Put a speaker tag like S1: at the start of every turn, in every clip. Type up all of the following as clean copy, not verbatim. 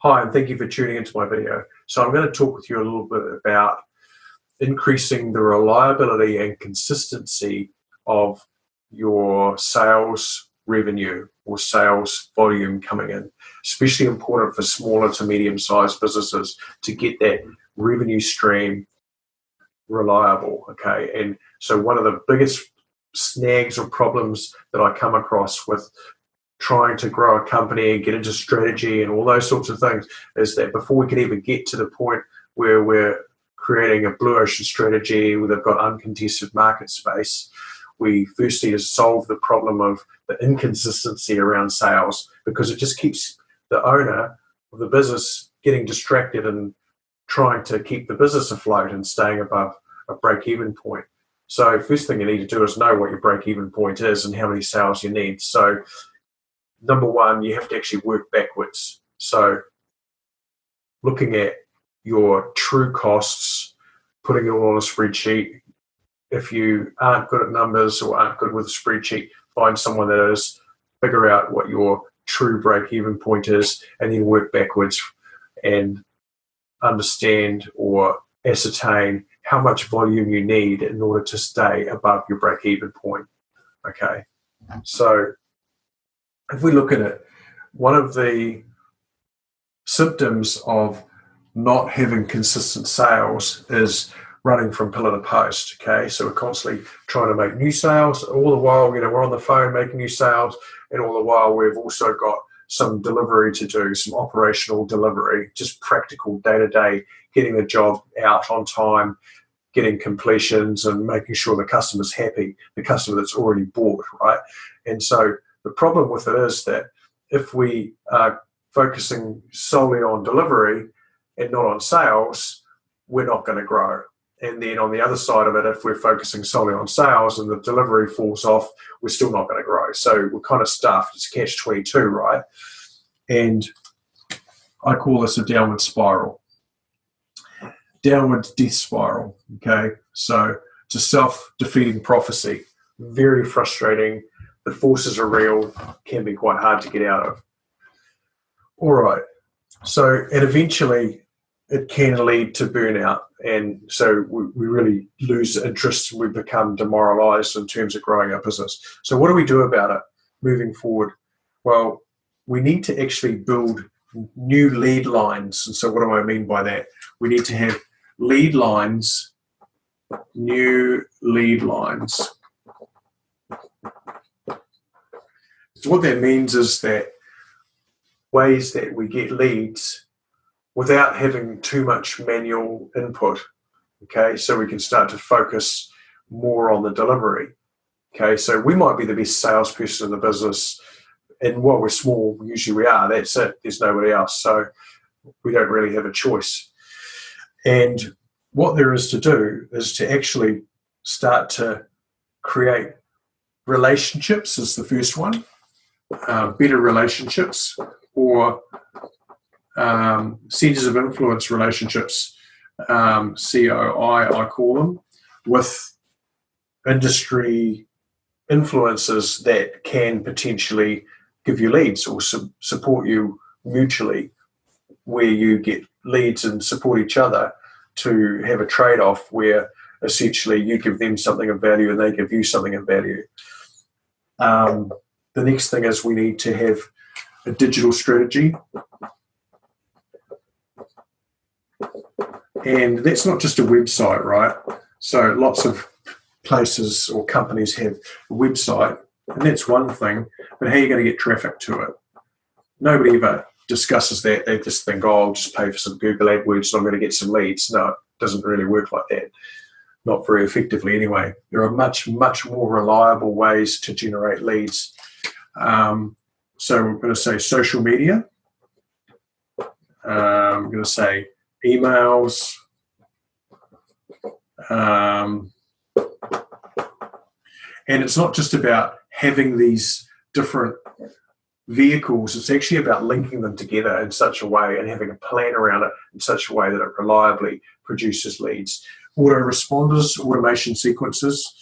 S1: Hi, and thank you for tuning into my video. So I'm going to talk with you a little bit about increasing the reliability and consistency of your sales revenue or sales volume coming in, especially important for smaller to medium-sized businesses to get that revenue stream reliable, okay? And so one of the biggest snags or problems that I come across with trying to grow a company and get into strategy and all those sorts of things is that before we can even get to the point where we're creating a blue ocean strategy where they've got uncontested market space, we first need to solve the problem of the inconsistency around sales, because it just keeps the owner of the business getting distracted and trying to keep the business afloat and staying above a break-even point. So first thing you need to do is know what your break-even point is and how many sales you need. So number one, you have to actually work backwards. So looking at your true costs, putting it all on a spreadsheet. If you aren't good at numbers or aren't good with a spreadsheet, find someone that is, figure out what your true break-even point is, and then work backwards and understand or ascertain how much volume you need in order to stay above your break-even point. Okay, so if we look at it, one of the symptoms of not having consistent sales is running from pillar to post. Okay, so we're constantly trying to make new sales. All the while, we're on the phone making new sales, and all the while we've also got some delivery to do, some operational delivery, just practical day-to-day, getting the job out on time, getting completions, and making sure the customer's happy, the customer that's already bought, right? And so the problem with it is that if we are focusing solely on delivery and not on sales, we're not going to grow. And then on the other side of it, if we're focusing solely on sales and the delivery falls off, we're still not going to grow. So we're kind of stuffed. It's catch-22, right? And I call this a downward spiral. Downward death spiral, okay? So it's a self-defeating prophecy. Very frustrating. The forces are real, can be quite hard to get out of. All right. So, and eventually it can lead to burnout. And so we really lose interest. We become demoralized in terms of growing our business. So what do we do about it moving forward? Well, we need to actually build new lead lines. And so what do I mean by that? We need to have lead lines, new lead lines. So what that means is that ways that we get leads without having too much manual input, okay? So we can start to focus more on the delivery, okay? So we might be the best salesperson in the business, and while we're small, usually we are, that's it, there's nobody else. So we don't really have a choice. And what there is to do is to actually start to create relationships is the first one. Better relationships, or centers of influence relationships, COI I call them, with industry influencers that can potentially give you leads or support you mutually, where you get leads and support each other to have a trade-off where essentially you give them something of value and they give you something of value. The next thing is we need to have a digital strategy. And that's not just a website, right? So lots of places or companies have a website, and that's one thing, but how are you going to get traffic to it? Nobody ever discusses that. They just think, oh, I'll just pay for some Google AdWords and I'm going to get some leads. No, it doesn't really work like that. Not very effectively anyway. There are much, much more reliable ways to generate leads. So we're going to say social media. I'm going to say emails. And it's not just about having these different vehicles, it's actually about linking them together in such a way and having a plan around it in such a way that it reliably produces leads. Autoresponders, automation sequences.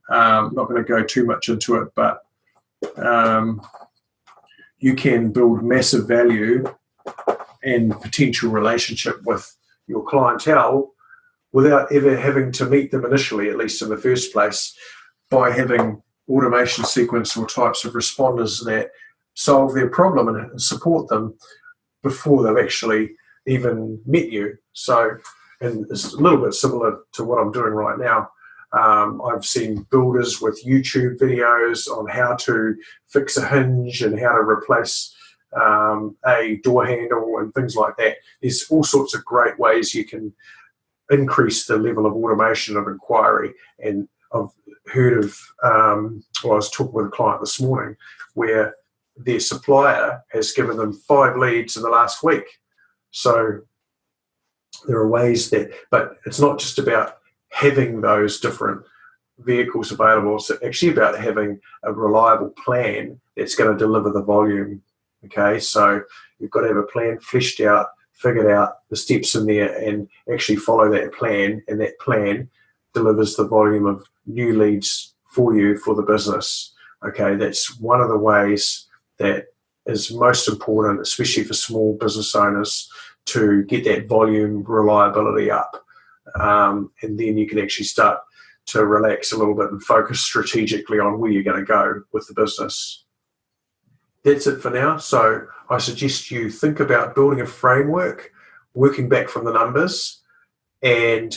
S1: I'm not going to go too much into it, but you can build massive value and potential relationship with your clientele without ever having to meet them initially, at least in the first place, by having automation sequence or types of responders that solve their problem and support them before they've actually even met you. So, and it's a little bit similar to what I'm doing right now. I've seen builders with YouTube videos on how to fix a hinge and how to replace a door handle and things like that. There's all sorts of great ways you can increase the level of automation of inquiry. And I've heard of, well, I was talking with a client this morning where their supplier has given them 5 leads in the last week. So there are ways that, but it's not just about having those different vehicles available. It's actually about having a reliable plan that's going to deliver the volume. Okay, so you've got to have a plan fleshed out, figured out the steps in there, and actually follow that plan, and that plan delivers the volume of new leads for you for the business. Okay, that's one of the ways that is most important, especially for small business owners, to get that volume reliability up. And then you can actually start to relax a little bit and focus strategically on where you're going to go with the business. That's it for now. So I suggest you think about building a framework, working back from the numbers, and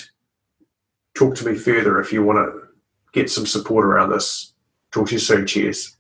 S1: talk to me further if you want to get some support around this. Talk to you soon. Cheers.